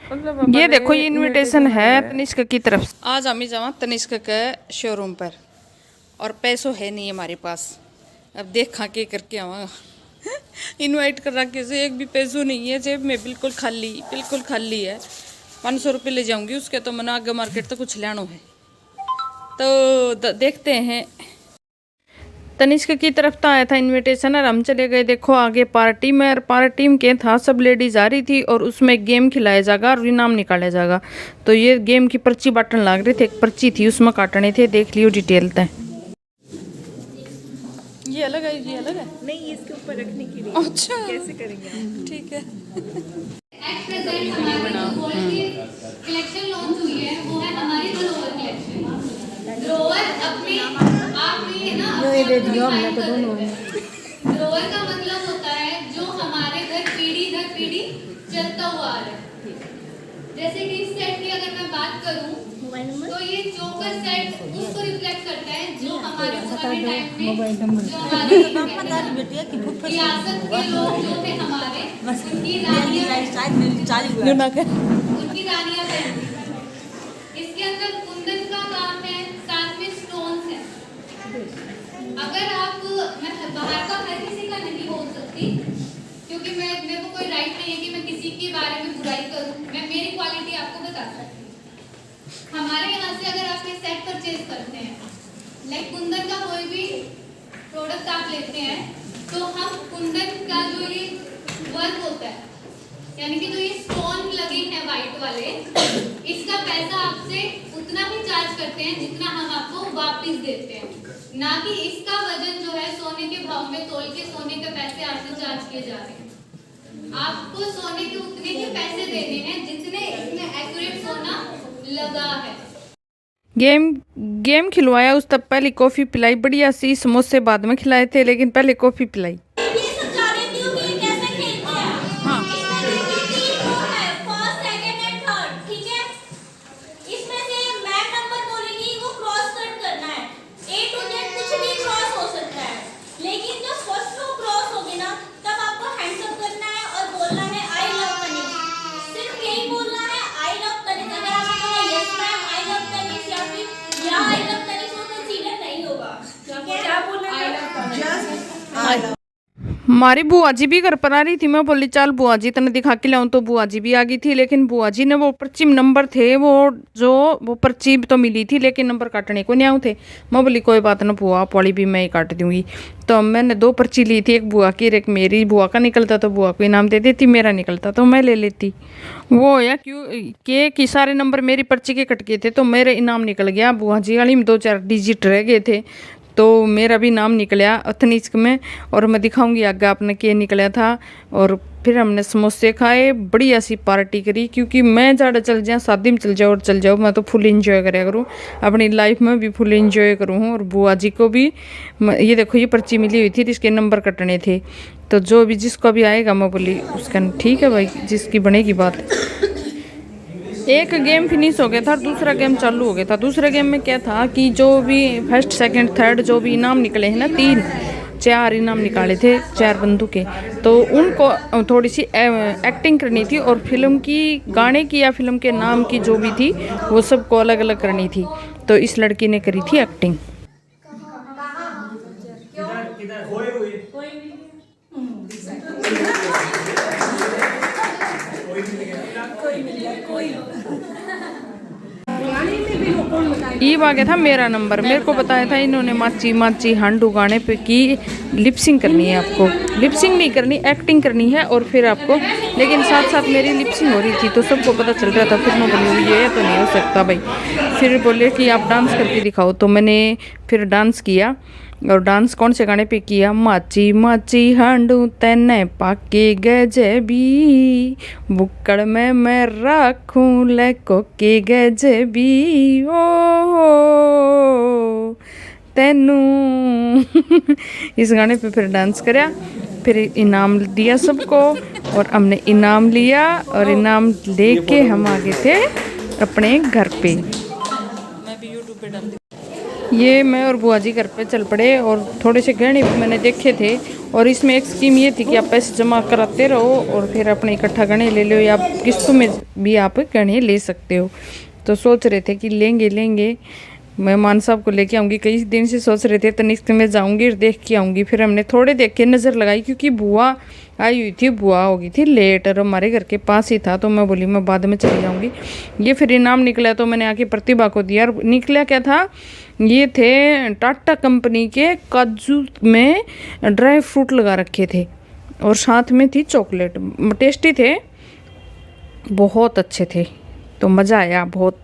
ये देखो ये इनविटेशन है तनिष्क की तरफ से। आज हम ही जावा तनिष्क के शोरूम पर और पैसों है नहीं हमारे पास। अब देखा के करके आवा इनवाइट कर रखे से एक भी पैसों नहीं है जेब में, बिल्कुल खाली है। 500 रुपये ले जाऊंगी उसके, तो मैंने आगे मार्केट तो कुछ लेना है तो देखते हैं। तनिष्क की तरफ तो आया था इनविटेशन और हम चले गए देखो आगे पार्टी में। और पार्टी में क्या था, सब लेडीज आ रही थी और उसमें गेम खिलाया जाएगा और इनाम निकाला जाएगा। तो ये गेम की पर्ची बांटने लग रही थी, एक पर्ची थी उसमें काटने थे, देख लियो डिटेल तय। ये अलग है, ये अलग है नहीं, इसके ऊपर रखने के लिए। अच्छा कैसे करेंगे? ठीक है। कलेक्शन लॉन्च हुई है, वो है हमारी ग्लोवर कलेक्शन। ग्लोवर अपने आप में है ना, ये दे दियो हमने तो दोनों है। ग्लोवर का मतलब होता है जो हमारे घर पीढ़ी दर पीढ़ी चलता हुआ आ रहा है। जैसे कि इस सेट की अगर मैं बात करूं तो ये चोकर सेट उसको रिफ्लेक्ट करता है जो हमारे पुराने टाइम में जो हमारे रियासत के लोग जो थे हमारे, उनकी रानियां पहनती। इसके अंदर कुंदन का काम है, साथ में स्टोन्स है। अगर आप, मैं बाहर का हर किसी का नहीं बोल सकती क्योंकि मेरे को कोई राइट नहीं है कि मैं किसी के बारे में बुराई करूं। मैं मेरी क्वालिटी आपको बता सकती हूँ। हमारे यहाँ से अगर आप ये सेट परचेज करते हैं, लाइक कुंदन का कोई भी प्रोडक्ट आप लेते हैं, तो हम कुंदन का जो ये वर्क होता है, यानी कि जो ये स्टोन लगे हैं वाइट वाले, इसका पैसा आपसे उतना ही चार्ज करते हैं जितना हम आपको वापस देते हैं, ना कि इसका वजन जो है सोने के भाव में तोल के सोने के पैसे आपसे चार्ज किए जा रहे हैं। आपको सोने के उतने ही पैसे देने हैं जितने इसमें एक्यूरेट सोना लगा है। गेम खिलवाया, उस तब पहले कॉफ़ी पिलाई, बढ़िया सी समोसे बाद में खिलाए थे लेकिन पहले कॉफ़ी पिलाई। हमारी बुआ जी भी घर पर आ रही थी, मैं बोली चल बुआ जी तने दिखा के लाऊं, तो बुआ जी भी आ गई थी। लेकिन बुआ जी ने वो पर्ची में नंबर थे, वो पर्ची तो मिली थी लेकिन नंबर काटने को नहीं आए थे। मैं बोली कोई बात ना बुआ, पौड़ी भी मैं ही काट दूंगी। तो मैंने 2 पर्ची ली थी, एक बुआ की एक मेरी। बुआ का निकलता तो बुआ को इनाम दे देती, मेरा निकलता तो मैं ले लेती। वो या क्यों कि सारे नंबर मेरी पर्ची के कट गए थे तो मेरे इनाम निकल गया। बुआ जी वाली में 2-4 डिजिट रह गए थे तो मेरा भी नाम निकला तनिष्क में। और मैं दिखाऊंगी आगे आपने क्या निकला था। और फिर हमने समोसे खाए, बढ़िया सी पार्टी करी, क्योंकि मैं ज़्यादा चल जाऊँ, शादी में चल जाओ और चल जाओ, मैं तो फुल इंजॉय कराया करूँ, अपनी लाइफ में भी फुल इंजॉय करूँ। और बुआ जी को भी ये देखो ये पर्ची मिली हुई थी जिसके नंबर कटने थे, तो जो भी जिसको भी आएगा मैं बोली उसका ठीक है भाई, जिसकी बनेगी बात। एक गेम फिनिश हो गया था, दूसरा गेम चालू हो गया था। दूसरे गेम में क्या था कि जो भी फर्स्ट सेकंड थर्ड जो भी इनाम निकले हैं ना, 4 इनाम निकाले थे 4 बंदों के, तो उनको थोड़ी सी एक्टिंग करनी थी और फिल्म की, गाने की या फिल्म के नाम की जो भी थी वो सबको अलग अलग करनी थी। तो इस लड़की ने करी थी एक्टिंग। ईब आ गया था मेरा नंबर, मेरे को बताया था इन्होंने माची माची हांडू गाने पे की लिपसिंग करनी है, आपको लिपसिंग नहीं करनी, एक्टिंग करनी है। और फिर आपको, लेकिन साथ साथ मेरी लिपसिंग हो रही थी तो सबको पता चल रहा था। फिर मैं बोली ये तो नहीं हो सकता भाई। फिर बोले कि आप डांस करके दिखाओ, तो मैंने फिर डांस किया। और डांस कौन से गाने पे किया, माची माची हांडू तेने पाके गजबी, बुक्कड़ में मैं राखूं लैको के गजबी, ओ तेनू इस गाने पे फिर डांस कराया, फिर इनाम दिया सबको। और हमने इनाम लिया और इनाम लेके हम आ गए थे अपने घर पे। मैं भी यूट्यूब पे डाल ये मैं और बुआ जी घर पे चल पड़े और थोड़े से गहने भी मैंने देखे थे। और इसमें एक स्कीम ये थी कि आप पैसे जमा कराते रहो और फिर अपने इकट्ठा गहने ले लो, या आप किस्तों में भी आप गहने ले सकते हो। तो सोच रहे थे कि लेंगे। मैं मान साहब को लेके आऊँगी, कई दिन से सोच रहे थे तनिष्क में जाऊँगी और देख के आऊँगी। फिर हमने थोड़े देख के नज़र लगाई, क्योंकि बुआ आई हुई थी, बुआ हो गई थी लेट और हमारे घर के पास ही था। तो मैं बोली मैं बाद में चली जाऊँगी। ये फिर इनाम निकला तो मैंने आके प्रतिभा को दिया। और निकला क्या था, ये थे टाटा कंपनी के काजू में ड्राई फ्रूट लगा रखे थे और साथ में थी चॉकलेट। टेस्टी थे, बहुत अच्छे थे, तो मज़ा आया बहुत।